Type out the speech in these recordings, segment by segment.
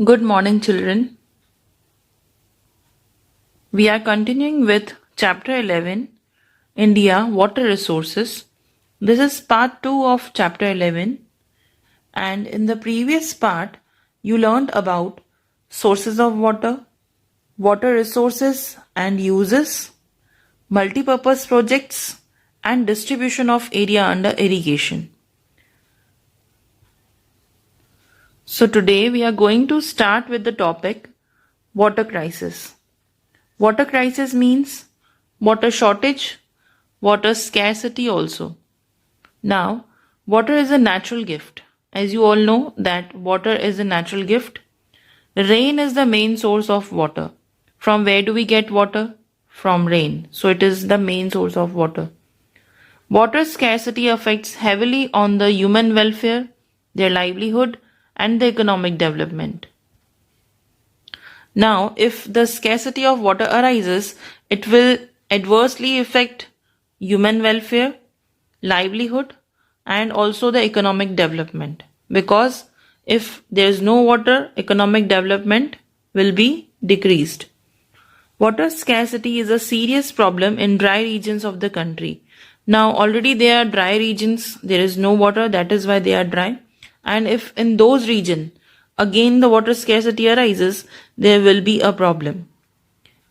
Good morning, children. We are continuing with Chapter 11, India Water Resources. This is part 2 of Chapter 11. And in the previous part, you learned about sources of water, water resources and uses, multipurpose projects, and distribution of area under irrigation. So today we are going to start with the topic water crisis. Water crisis means water shortage, water scarcity also. Now, water is a natural gift. As you all know that water is a natural gift. Rain is the main source of water. From where do we get water? From rain. So it is the main source of water. Water scarcity affects heavily on the human welfare, their livelihood, and the economic development. Now, if the scarcity of water arises, it will adversely affect human welfare, livelihood, and also the economic development. Because if there is no water, economic development will be decreased. Water scarcity is a serious problem in dry regions of the country. Now, already there are dry regions, there is no water, that is why they are dry. And if in those regions, again the water scarcity arises, there will be a problem.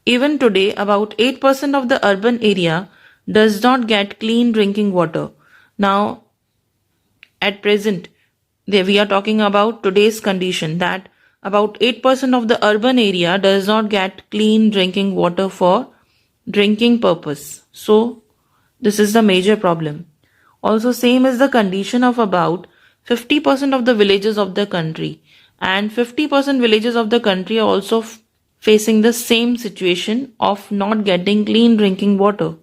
Even today, about 8% of the urban area does not get clean drinking water. Now, at present, we are talking about today's condition that about 8% of the urban area does not get clean drinking water for drinking purpose. So, this is the major problem. Also, same is the condition of about 50% of the villages of the country, and 50% villages of the country are also facing the same situation of not getting clean drinking water.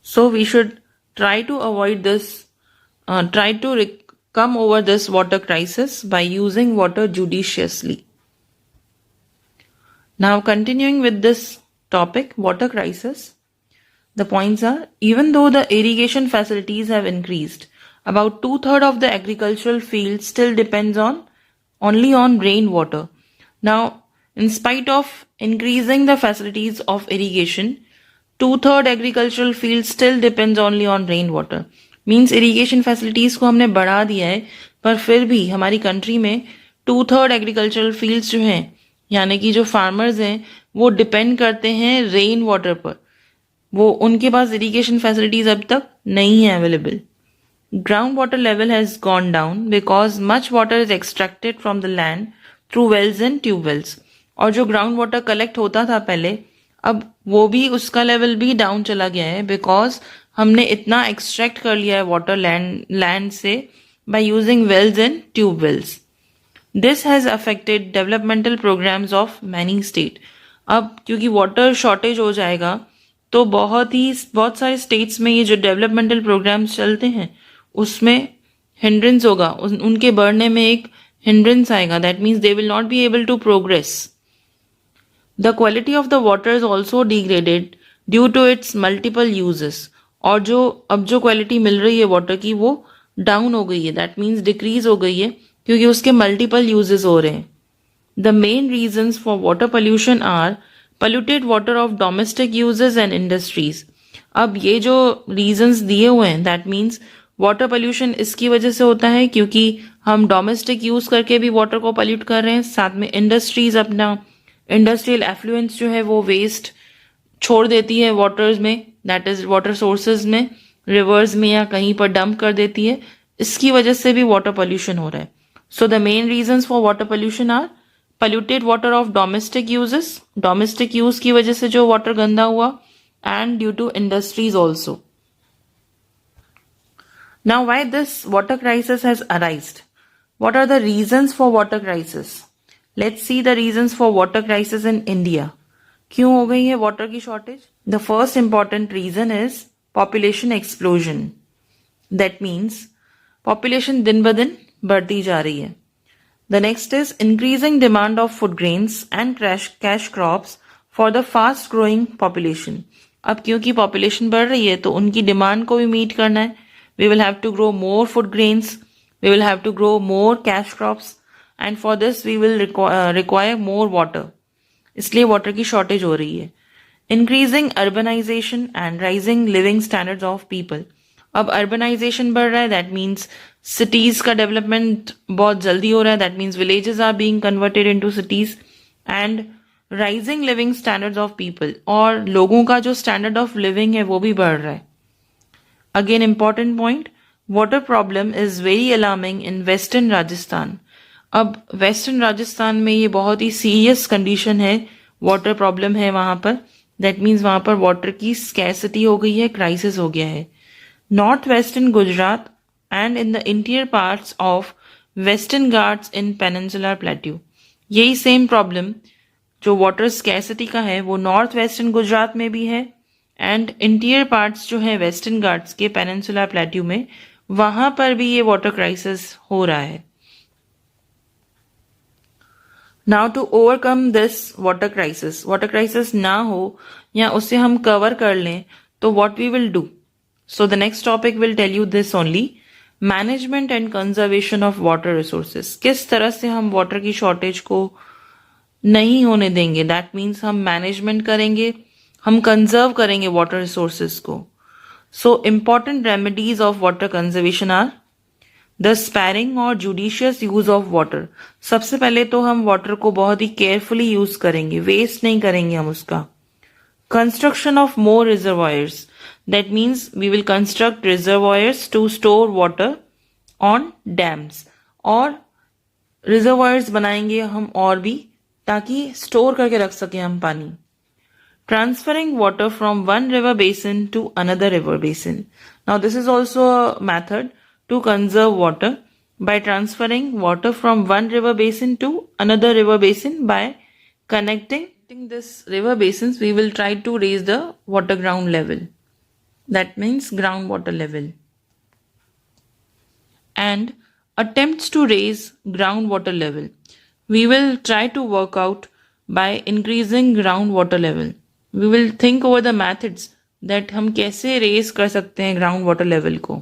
So we should try to avoid this, come over this water crisis by using water judiciously. Now continuing with this topic, water crisis, the points are, even though the irrigation facilities have increased, about 2/3 of the agricultural field still depends only on rainwater. Now, in spite of increasing the facilities of irrigation, 2/3 agricultural field still depends only on rainwater. Means irrigation facilities को हमने बढ़ा दिया है, पर फिर भी हमारी country में 2/3 एग्रीकल्चरल फील्ड्स जो हैं, यानी कि जो फार्मर्स हैं, वो डिपेंड करते हैं रेन वाटर पर. वो उनके पास इरिगेशन फैसिलिटीज अब तक नहीं है available. Groundwater level has gone down because much water is extracted from the land through wells and tube wells. और जो ग्राउंड वाटर कलेक्ट होता था पहले, अब वो भी उसका लेवल भी डाउन चला गया है बिकॉज हमने इतना एक्सट्रैक्ट कर लिया है वाटर लैंड से by using wells and tube wells. This has affected developmental programs of many state. अब क्योंकि वाटर शॉर्टेज हो जाएगा तो बहुत सारे स्टेट्स में ये जो डेवलपमेंटल प्रोग्राम्स चलते हैं उसमें हिंड्रेंस होगा, उनके बढ़ने में एक हिंड्रेंस आएगा. That means they will not be able to progress. The quality of the water is also degraded due to its multiple uses. और जो अब जो क्वालिटी मिल रही है वाटर की वो डाउन हो गई है. दैट मीन्स डिक्रीज हो गई है क्योंकि उसके मल्टीपल यूजेस हो रहे हैं. The main reasons for water pollution are polluted water of domestic uses and industries. अब ये जो रीजंस दिए हुए हैं दैट मीन्स वाटर पोल्यूशन इसकी वजह से होता है क्योंकि हम डोमेस्टिक यूज करके भी वाटर को पोल्यूट कर रहे हैं. साथ में इंडस्ट्रीज अपना इंडस्ट्रियल एफ्लुएंस जो है वो वेस्ट छोड़ देती है वाटर्स में, दैट इज वाटर सोर्सेज में, रिवर्स में या कहीं पर डंप कर देती है. इसकी वजह से भी वाटर पोल्यूशन हो रहा है. So the main reasons for water pollution are polluted water of domestic uses, domestic use की वजह से जो water गंदा हुआ, and due to industries also. Now why this water crisis has arisen? What are the reasons for water crisis? Let's see the reasons for water crisis in India. क्यों हो गई है water की shortage? The first important reason is population explosion. That means population दिन ब दिन बढ़ती जा रही है. The next is increasing demand of food grains and cash crops for the fast growing population. अब क्योंकि population बढ़ रही है तो उनकी डिमांड को भी मीट करना है. We will have to grow more food grains, we will have to grow more cash crops and for this we will require more water, इसलिए वाटर की शॉर्टेज हो रही है. Increasing urbanisation and rising living standards of people. अब urbanisation बढ़ रहा है, that means cities का डेवलपमेंट बहुत जल्दी हो रहा है, that means villages are being converted into cities. And rising living standards of people, और लोगों का जो स्टैंडर्ड ऑफ लिविंग है वो भी बढ़ रहा है. Again important point, water problem is very alarming in western Rajasthan. अब वेस्टर्न राजस्थान में ये बहुत ही सीरियस कंडीशन है, वाटर प्रॉब्लम है वहां पर. दैट मीन्स वहां पर वाटर की स्कैसिटी हो गई है, क्राइसिस हो गया है. North western Gujarat and in the interior parts of western Ghats in peninsular plateau. यही सेम प्रॉब्लम जो वाटर स्कैसिटी का है वो नॉर्थ वेस्टर्न गुजरात में भी है, एंड इंटीरियर पार्ट्स जो है वेस्टर्न घाट्स के पेनिनसुलर प्लेट्यू में, वहां पर भी ये वाटर क्राइसिस हो रहा है. Now to overcome this water crisis ना हो या उसे हम कवर कर लें, तो what we will do. So the next topic will tell you this only, management and conservation of water resources. किस तरह से हम वाटर की शॉर्टेज को नहीं होने देंगे, दैट मीन्स हम मैनेजमेंट करेंगे, हम कंजर्व करेंगे वाटर रिसोर्सेज को. So important remedies of water conservation are the sparing और जुडिशियस यूज ऑफ वाटर. सबसे पहले तो हम वाटर को बहुत ही केयरफुली यूज करेंगे, वेस्ट नहीं करेंगे हम उसका. Construction of more reservoirs, that means we will construct reservoirs to store water on dams, और रिजर्वायर्स बनाएंगे हम और भी, ताकि स्टोर करके रख सके हम पानी. Transferring water from one river basin to another river basin. Now this is also a method to conserve water by transferring water from one river basin to another river basin. By connecting this river basins, we will try to raise the water ground level. That means groundwater level. And attempts to raise groundwater level, we will try to work out by increasing groundwater level. We will think over the methods that हम कैसे raise कर सकते हैं ground water level को.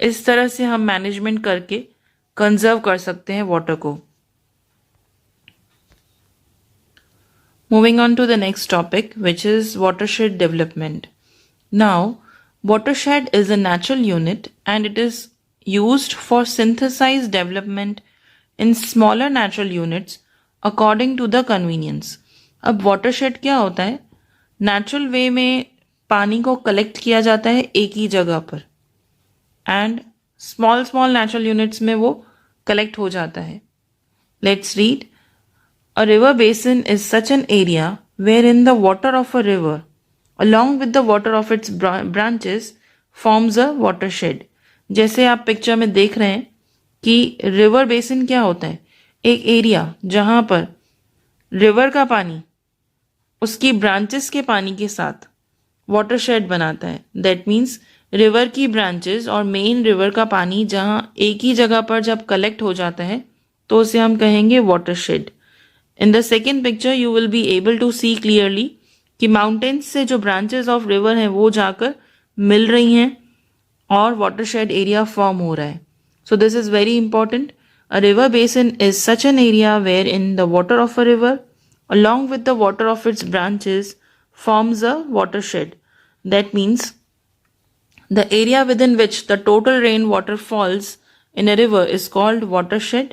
इस तरह से हम मैनेजमेंट करके कंजर्व कर सकते हैं वाटर को. Moving on to the next topic which is watershed development. Now watershed is a natural unit and it is used for synthesized development in smaller natural units according to the convenience. अब watershed क्या होता है, natural way में पानी को collect किया जाता है एक ही जगह पर, and small small natural units में वो कलेक्ट हो जाता है. Let's read, a river basin is such an area where in the water of a river along with the water of its branches forms a watershed. जैसे आप picture में देख रहे हैं कि रिवर बेसिन क्या होता है, एक एरिया जहां पर रिवर का पानी उसकी ब्रांचेस के पानी के साथ वाटरशेड बनाता है. दैट मीन्स रिवर की ब्रांचेस और मेन रिवर का पानी जहां एक ही जगह पर जब कलेक्ट हो जाता है तो उसे हम कहेंगे watershed. In the second picture you will be able to see clearly कि माउंटेन्स से जो ब्रांचेस ऑफ रिवर हैं वो जाकर मिल रही हैं और वाटरशेड एरिया फॉर्म हो रहा है. So this is very important. A river basin is such an area where in the water of a river along with the water of its branches forms a watershed. That means the area within which the total rainwater falls in a river is called watershed.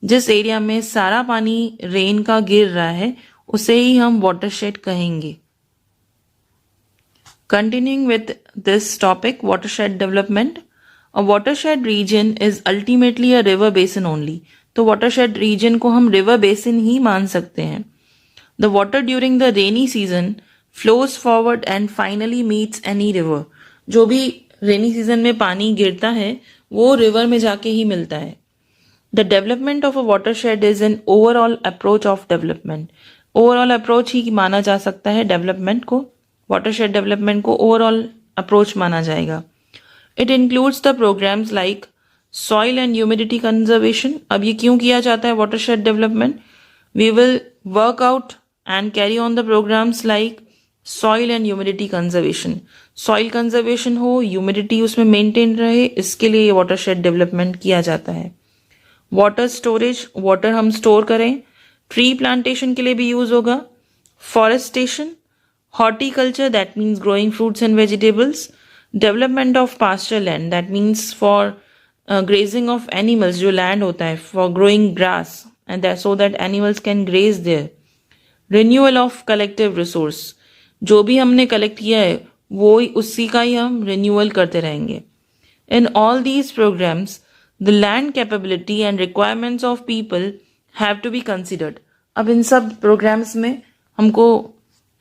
जिस area में सारा पानी rain का गिर रहा है उसे ही हम watershed कहेंगे. Continuing with this topic, watershed development. A watershed region is ultimately a river basin only. तो watershed region को हम river basin ही मान सकते हैं. The water during the rainy season flows forward and finally meets any river. जो भी rainy season में पानी गिरता है वो रिवर में जाके ही मिलता है. The development of a watershed is an overall approach of development. Overall approach ही माना जा सकता है डेवलपमेंट को. वाटरशेड डेवलपमेंट को ओवरऑल अप्रोच माना जाएगा. It includes the programmes like soil and humidity conservation. अब ये क्यों किया जाता है watershed development? We will work out and carry on the programs like soil and humidity conservation. Soil conservation हो, humidity उसमें maintain रहे, इसके लिए watershed development किया जाता है. वाटर स्टोरेज, वाटर हम स्टोर करें, ट्री प्लांटेशन के लिए भी यूज होगा, forestation, horticulture that means growing fruits and vegetables, development of pasture land that means for grazing of animals, जो लैंड होता है for growing grass and so that animals can graze there, renewal of collective resource, जो भी हमने collect किया है वो उसी का ही हम रिन्यूअल करते रहेंगे. In all these programs, the land capability and requirements of people have to be considered. अब इन सब programs में हमको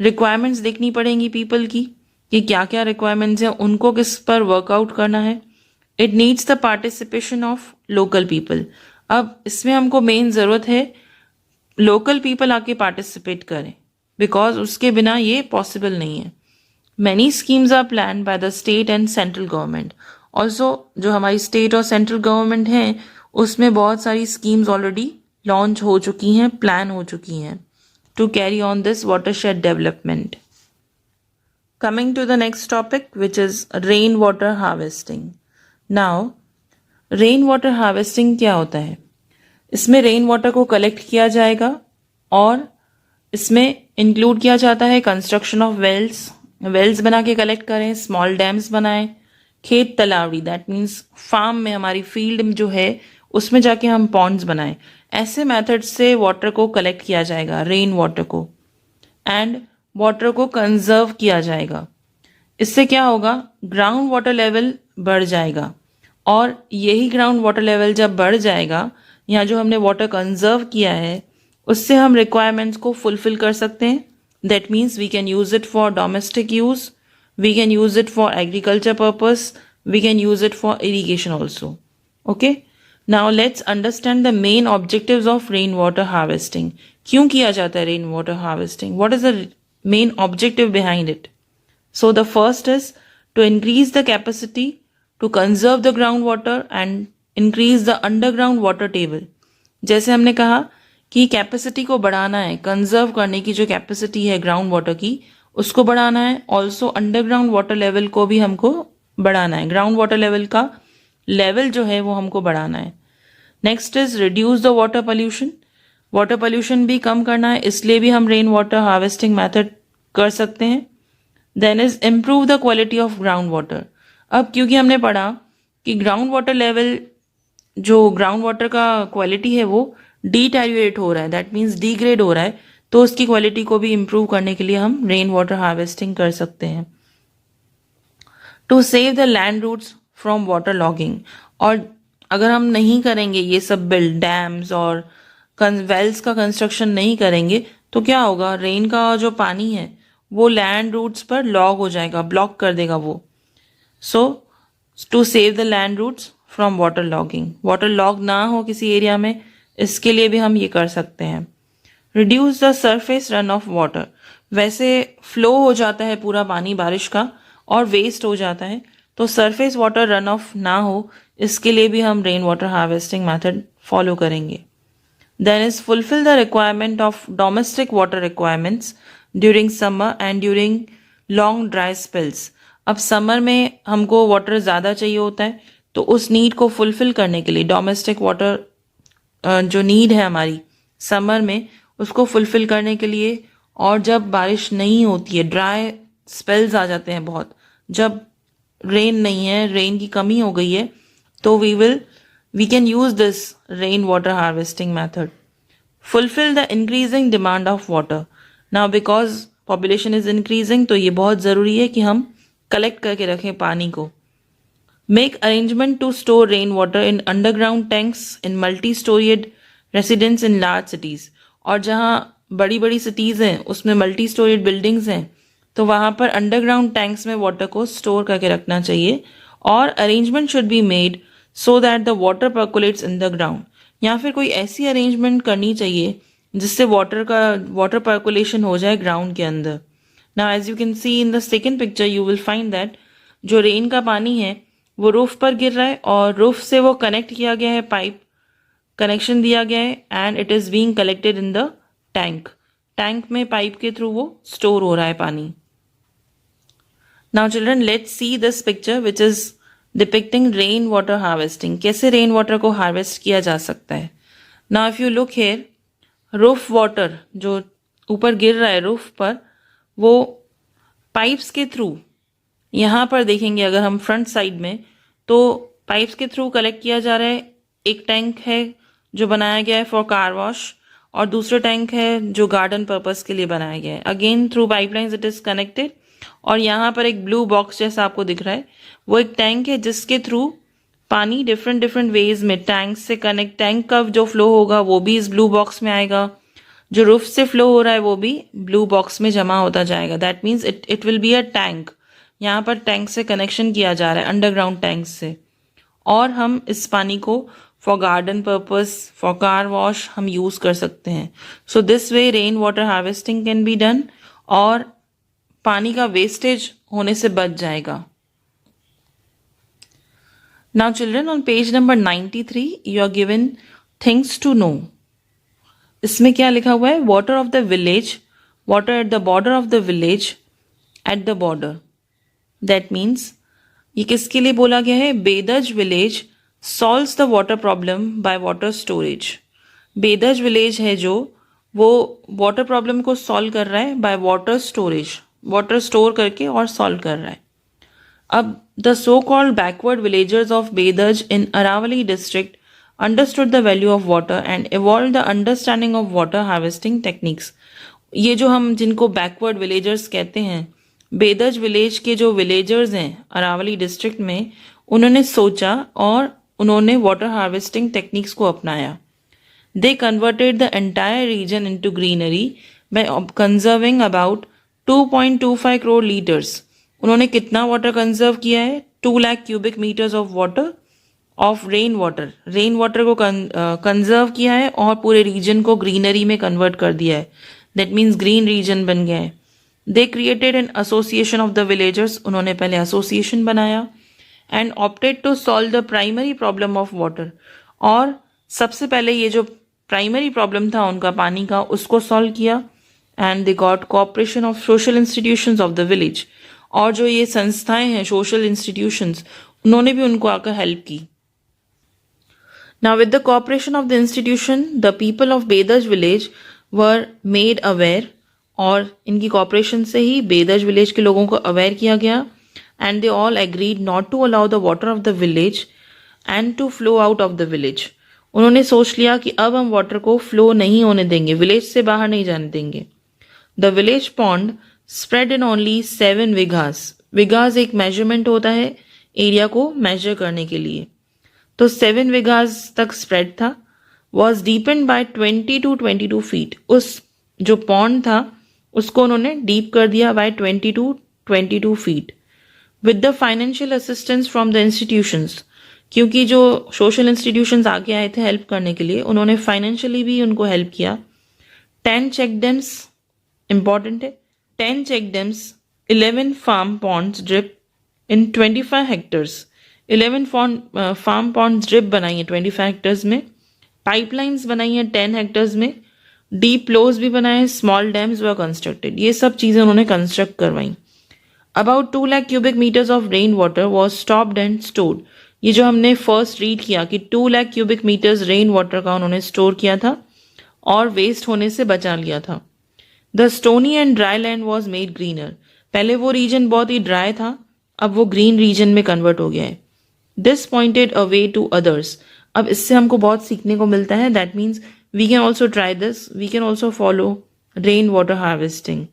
requirements देखनी पड़ेंगी people की कि क्या क्या requirements हैं, उनको किस पर workout करना है. It needs the participation of local people. अब इसमें हमको main ज़रूरत है local people आके participate करें, because उसके बिना ये possible नहीं है. Many schemes are planned by the state and central government. Also जो हमारी स्टेट और सेंट्रल गवर्नमेंट है उसमें बहुत सारी स्कीम्स ऑलरेडी लॉन्च हो चुकी हैं, प्लान हो चुकी हैं to carry on this watershed development. Coming to the next topic which is rain water harvesting. Now rain water harvesting क्या होता है? इसमें रेन वाटर को कलेक्ट किया जाएगा और इसमें इंक्लूड किया जाता है कंस्ट्रक्शन ऑफ वेल्स बना के कलेक्ट करें, स्मॉल डैम्स बनाएं, खेत तलावड़ी दैट मीन्स फार्म में, हमारी फील्ड में जो है उसमें जाके हम पॉन्ड्स बनाएं. ऐसे मेथड से वाटर को कलेक्ट किया जाएगा, रेन वाटर को, एंड वाटर को कंजर्व किया जाएगा. इससे क्या होगा? ग्राउंड वाटर लेवल बढ़ जाएगा और यही ग्राउंड वाटर लेवल जब बढ़ जाएगा, यहाँ जो हमने वाटर कंजर्व किया है उससे हम रिक्वायरमेंट्स को फुलफिल कर सकते हैं. That means we can use it for domestic use, we can use it for agriculture purpose, we can use it for irrigation also. Okay, now let's understand the main objectives of rainwater harvesting. क्यों किया जाता है rainwater harvesting? What is the main objective behind it? So the first is to increase the capacity to conserve the groundwater and increase the underground water table. जैसे हमने कहा कि capacity को बढ़ाना है, कंजर्व करने की जो कैपेसिटी है ग्राउंड वाटर की उसको बढ़ाना है. ऑल्सो अंडरग्राउंड वाटर लेवल को भी हमको बढ़ाना है, ग्राउंड वाटर लेवल का लेवल जो है वो हमको बढ़ाना है. Next is reduce the water pollution. Water pollution भी कम करना है, इसलिए भी हम रेन वाटर हार्वेस्टिंग मेथड कर सकते हैं. Then is improve the quality of ground water. अब क्योंकि हमने पढ़ा कि ग्राउंड वाटर लेवल, जो ग्राउंड वाटर का क्वालिटी है वो डिटेरियोरेट हो रहा है, दैट मीन्स डिग्रेड हो रहा है, तो उसकी क्वालिटी को भी इम्प्रूव करने के लिए हम रेन वाटर हार्वेस्टिंग कर सकते हैं. To save the land roots from water logging. और अगर हम नहीं करेंगे ये सब बिल्ड डैम्स और वेल्स का कंस्ट्रक्शन नहीं करेंगे तो क्या होगा? रेन का जो पानी है वो लैंड रूट्स पर लॉग हो जाएगा, ब्लॉक कर देगा वो. So to save the land roots from water logging, waterlog ना हो किसी एरिया में, इसके लिए भी हम ये कर सकते हैं. Reduce the surface run of water. वैसे फ्लो हो जाता है पूरा पानी बारिश का और वेस्ट हो जाता है, तो सरफेस वाटर रन ऑफ ना हो इसके लिए भी हम rain water harvesting method follow करेंगे. Then is fulfil the requirement of domestic water requirements during summer and during long dry spells. अब समर में हमको वाटर ज़्यादा चाहिए होता है, तो उस नीड को फुलफिल करने के लिए डोमेस्टिक वाटर जो नीड है हमारी समर में उसको फुलफिल करने के लिए, और जब बारिश नहीं होती है, ड्राई स्पेल्स आ जाते हैं बहुत, जब रेन नहीं है, रेन की कमी हो गई है, तो we can use this rain water harvesting method. Fulfill the increasing demand of water. Now because population is increasing, तो ये बहुत ज़रूरी है कि हम कलेक्ट करके रखें पानी को. Make arrangement to store rainwater in underground tanks in multi-storied residence in large cities. और जहाँ बड़ी बड़ी सिटीज़ हैं उसमें मल्टी स्टोरेड बिल्डिंग्स हैं, तो वहाँ पर अंडरग्राउंड टैंक्स में वाटर को स्टोर करके रखना चाहिए. और arrangement should be made so that the water percolates in the ground. या फिर कोई ऐसी अरेंजमेंट करनी चाहिए जिससे वाटर पर्कुलेशन हो जाए ग्राउंड के अंदर. Now as you can see in the second picture you will find that जो रेन का पानी है वो रूफ पर गिर रहा है और रूफ से वो कनेक्ट किया गया है, पाइप कनेक्शन दिया गया है, and it is being collected in the tank. Tank में पाइप के थ्रू वो स्टोर हो रहा है पानी. Now children, let's see this picture which is depicting rain water harvesting, कैसे रेन वाटर को हार्वेस्ट किया जा सकता है. Now if you look here, roof water जो ऊपर गिर रहा है रूफ पर, वो पाइप्स के थ्रू, यहाँ पर देखेंगे अगर हम फ्रंट साइड में, तो पाइप्स के थ्रू कलेक्ट किया जा रहा है. एक टैंक है जो बनाया गया है फॉर कार वॉश, और दूसरा टैंक है जो गार्डन पर्पस के लिए बनाया गया है. Again through pipelines it is connected. और यहाँ पर एक ब्लू बॉक्स जैसा आपको दिख रहा है, वो एक टैंक है जिसके थ्रू पानी डिफरेंट डिफरेंट वेज में टैंक से कनेक्ट, टैंक का जो फ्लो होगा वो भी इस ब्लू बॉक्स में आएगा, जो रूफ से फ्लो हो रहा है वो भी ब्लू बॉक्स में जमा होता जाएगा. That means it will be a tank. यहाँ पर टैंक से कनेक्शन किया जा रहा है, अंडरग्राउंड टैंक से, और हम इस पानी को for garden purpose, for car wash हम यूज कर सकते हैं. So this way rain water harvesting can be done, और पानी का वेस्टेज होने से बच जाएगा. Now children, on page number 93 you are given things to know. इसमें क्या लिखा हुआ है? Water of the village, water at the border of the village, at the border. That means ये किसके लिए बोला गया है? Bedaj village solves the water problem by water storage. Bedaj village है जो, वो वाटर प्रॉब्लम को सॉल्व कर रहा है by water storage, water store करके और सॉल्व कर रहा है. अब the so called backward villagers of Bedaj in Aravalli district understood the value of water and evolved the understanding of water harvesting techniques. ये जो हम जिनको बैकवर्ड विलेजर्स कहते हैं, बेदज विलेज के जो विलेजर्स हैं अरावली डिस्ट्रिक्ट में, उन्होंने सोचा और उन्होंने वाटर हार्वेस्टिंग टेक्निक्स को अपनाया. They converted the entire region into greenery by conserving about 2.25 crore litres. उन्होंने कितना वाटर कंजर्व किया है? 2 lakh cubic metres of water of rain water को कंजर्व किया है और पूरे रीजन को ग्रीनरी में कन्वर्ट कर दिया है. दैट मीन्स ग्रीन रीजन बन गया है. They created an association of the villagers. उन्होंने पहले एसोसिएशन बनाया. And opted to solve the primary problem of water. और सबसे पहले ये जो प्राइमरी प्रॉब्लम था उनका पानी का, उसको सॉल्व किया. And they got cooperation of social institutions of the village. और जो ये संस्थाएं हैं सोशल इंस्टीट्यूशंस, उन्होंने भी उनको आकर हेल्प की. Now, with the cooperation of the institution, the people of बेदज village were made aware, और इनकी cooperation से ही बेदज village के लोगों को aware किया गया. And they all agreed not to allow the water of the village and to flow out of the village. उन्होंने सोच लिया कि अब हम वाटर को फ्लो नहीं होने देंगे, विलेज से बाहर नहीं जाने देंगे. The village pond spread in only 7 Vegas. Vegas एक मेजरमेंट होता है एरिया को मेजर करने के लिए. तो 7 विगास तक स्प्रेड था. Was deepened by 20 to 22 feet. उस जो पॉन्ड था उसको उन्होंने डीप कर दिया by 20 to 22 feet. With the financial assistance from the institutions, क्योंकि जो सोशल इंस्टीट्यूशंस आगे आए थे हेल्प करने के लिए, उन्होंने फाइनेंशियली भी उनको हेल्प किया. 10 चेक डैम्स, इंपॉर्टेंट है, 10 check dams, 11 farm ponds drip in 25 hectares. 11 farm ponds drip बनाई है 25 हेक्टर्स में. पाइपलाइंस बनाई है 10 हेक्टर्स में. डीप फ्लोज भी बनाए. Small dams were constructed. ये सब चीजें उन्होंने कंस्ट्रक्ट करवाई. About 2 lakh cubic metres of rain water was stopped and stored. ये जो हमने फर्स्ट रीड किया कि 2 lakh cubic metres rain water का उन्होंने स्टोर किया था और वेस्ट होने से बचा लिया था. The stony and dry land was made greener. पहले वो रीजन बहुत ही ड्राई था, अब वो ग्रीन रीजन में कन्वर्ट हो गया है. This pointed a way to others. अब इससे हमको बहुत सीखने को मिलता है. That means we can also try this, we can also follow rain water harvesting.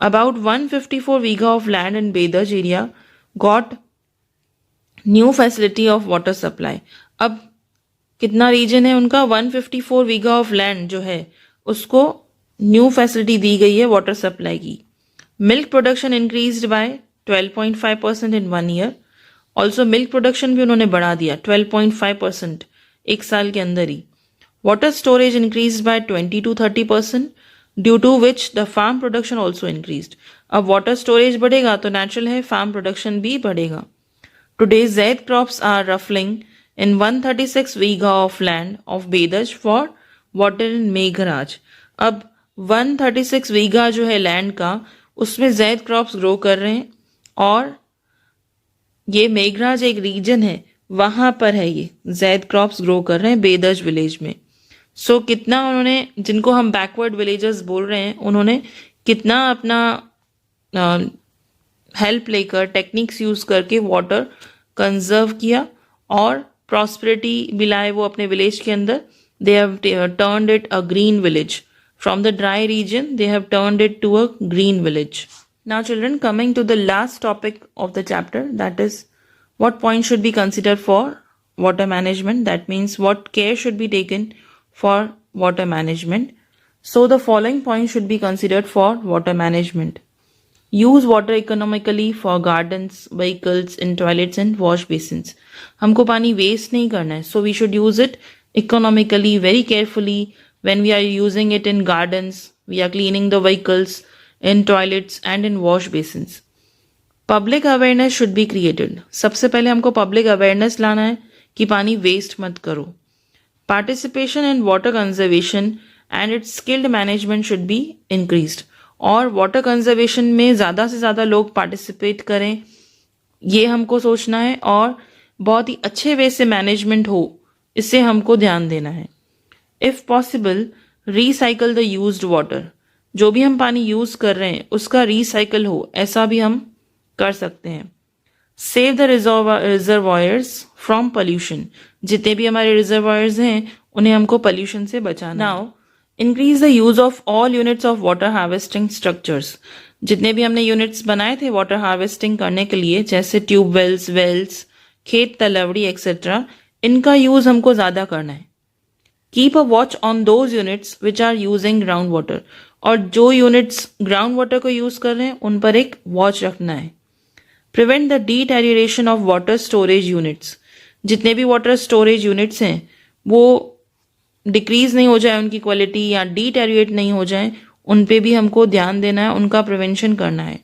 About 154 vigha of land in Bedaj area got new facility of water supply. अब कितना रीजन है उनका? 154 वीघा ऑफ लैंड जो है उसको न्यू फैसिलिटी दी गई है वाटर सप्लाई की. Milk production increased by 12.5% in 1 year. Also milk production भी उन्होंने बढ़ा दिया 12.5% एक साल के अंदर ही. Water storage increase by 20 to 30%, due to which the farm production also increase. अब वाटर स्टोरेज बढ़ेगा तो नेचुरल है फार्म प्रोडक्शन भी बढ़ेगा. Today zaid crops are ruffling in 136 vigha of land of Bedaj for water in Meghraj. अब 136 वीघा जो है लैंड का, उसमें ज़ैद क्रॉप्स ग्रो कर रहे हैं और ये मेघराज एक रीजन है, वहां पर है ये जैद क्रॉप्स ग्रो कर रहे हैं बेदर्ज विलेज में। सो कितना उन्होंने, जिनको हम बैकवर्ड विलेजर्स बोल रहे हैं, उन्होंने कितना अपना हेल्प लेकर टेक्निक्स यूज करके वाटर कंजर्व किया और प्रॉस्पेरिटी भी लाए वो अपने विलेज के अंदर। They have turned it a green village from the dry region, they have turned it to a green village. Now children, coming to the last topic of the chapter, that is what points should be considered for water management. That means what care should be taken for water management. So the following points should be considered for water management. Use water economically for gardens, vehicles, in toilets and wash basins. हमको पानी waste नहीं करना है, so we should use it economically, very carefully. When we are using it in gardens, we are cleaning the vehicles, in toilets and in wash basins. Public awareness should be created. सबसे पहले हमको public awareness लाना है कि पानी waste मत करो। Participation in water conservation and it's skilled management should be increased. और वाटर कंजर्वेशन में ज़्यादा से ज़्यादा लोग पार्टिसिपेट करें, ये हमको सोचना है, और बहुत ही अच्छे वे से मैनेजमेंट हो, इससे हमको ध्यान देना है। If possible, recycle the used water. जो भी हम पानी यूज़ कर रहे हैं उसका रिसाइकल हो, ऐसा भी हम कर सकते हैं। Save the reservoirs from pollution. जितने भी हमारे रिजर्वायर्स हैं उन्हें हमको पोल्यूशन से बचाना। Now increase the use of all units of water harvesting structures. जितने भी हमने यूनिट्स बनाए थे वाटर हार्वेस्टिंग करने के लिए, जैसे ट्यूबवेल्स, वेल्स, खेत तलवड़ी एक्सेट्रा, इनका यूज हमको ज्यादा करना है। Keep a watch on those units which are using ground water. और जो यूनिट्स ग्राउंड वाटर को यूज कर रहे हैं उन पर एक वॉच रखना है। Prevent the deterioration of water storage units. जितने भी वाटर स्टोरेज यूनिट्स हैं वो डिक्रीज नहीं हो जाए उनकी क्वालिटी, या डिटेरियोरेट नहीं हो जाए, उन पे भी हमको ध्यान देना है, उनका प्रिवेंशन करना है।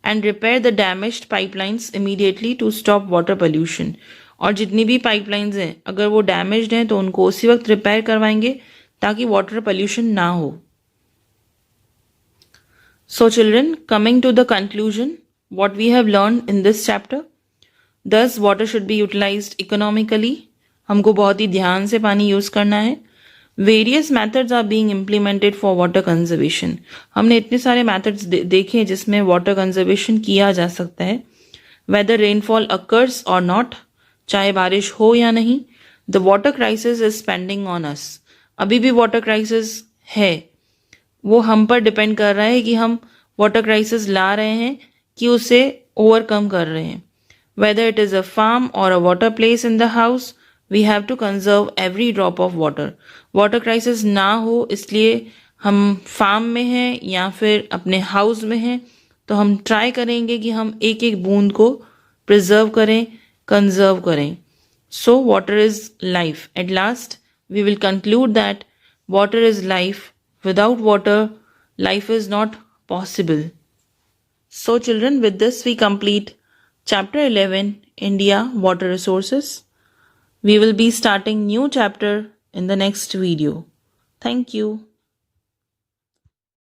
And repair the damaged pipelines immediately to stop water pollution. और जितनी भी पाइपलाइंस हैं अगर वो डैमेज्ड हैं तो उनको उसी वक्त रिपेयर करवाएंगे ताकि वाटर पोल्यूशन ना हो। So children, coming to the conclusion, what we have learned in this chapter. Thus, water should be utilized economically. हमको बहुत ही ध्यान से पानी यूज करना है। Various methods are being implemented for water conservation. हमने इतने सारे methods देखे जिसमें water conservation किया जा सकता है। Whether rainfall occurs or not, चाहे बारिश हो या नहीं, the water crisis is pending on us. अभी भी water crisis है, वो हम पर डिपेंड कर रहा है कि हम water crisis ला रहे हैं कि उसे ओवरकम कर रहे हैं। Whether it is a farm और a water place in the house, we have to conserve every drop of water. Water crisis ना हो, इसलिए हम फार्म में हैं या फिर अपने हाउस में हैं, तो हम ट्राई करेंगे कि हम एक एक बूंद को प्रिजर्व करें, कंजर्व करें। So water is life. At last we will conclude that water is life. Without water life is not possible. So children, with this we complete chapter 11, India Water Resources. We will be starting new chapter in the next video. Thank you.